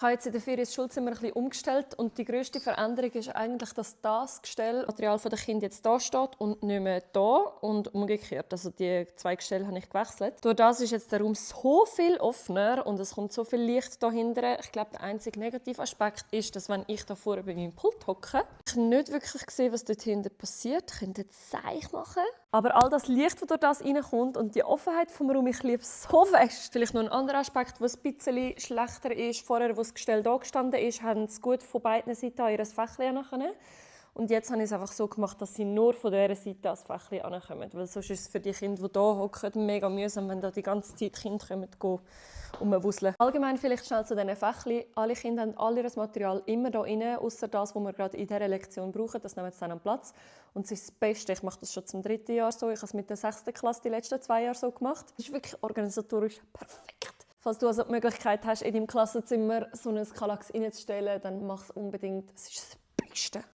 Ich habe jetzt in der Ferien das Schulzimmer ein bisschen umgestellt und die grösste Veränderung ist eigentlich, dass das Gestell, Material der Kinder jetzt da steht und nicht mehr da und umgekehrt. Also die 2 Gestelle habe ich gewechselt. Durch das ist jetzt der Raum so viel offener und es kommt so viel Licht dahinter. Ich glaube, der einzige Negativaspekt ist, dass wenn ich da vorne bei meinem Pult hocke, ich nicht wirklich sehe, was dort hinten passiert. Ich könnte jetzt Zeich machen. Aber all das Licht, das durch das reinkommt und die Offenheit vom Raum, ich liebe es so fest. Vielleicht noch ein anderer Aspekt, der ein bisschen schlechter ist. Vorher, wo das Gestell da gestanden ist, haben sie gut von beiden Seiten an ihr Fächchen ankommen. Und jetzt habe ich es einfach so gemacht, dass sie nur von dieser Seite ans Fächchen ankommen. Weil sonst ist es für die Kinder, die hier hocken, mega mühsam, wenn da die ganze Zeit Kinder kommen, rumwuseln. Allgemein vielleicht schnell zu diesen Fächchen. Alle Kinder haben all ihr Material immer hier rein, ausser das, was wir gerade in dieser Lektion brauchen. Das nehmen sie dann am Platz. Und es ist das Beste. Ich mache das schon zum 3. Jahr so. Ich habe es mit der 6. Klasse die letzten 2 Jahre so gemacht. Es ist wirklich organisatorisch perfekt. Falls du also die Möglichkeit hast, in deinem Klassenzimmer so ein Kallax reinzustellen, dann mach es unbedingt. Es ist das Beste.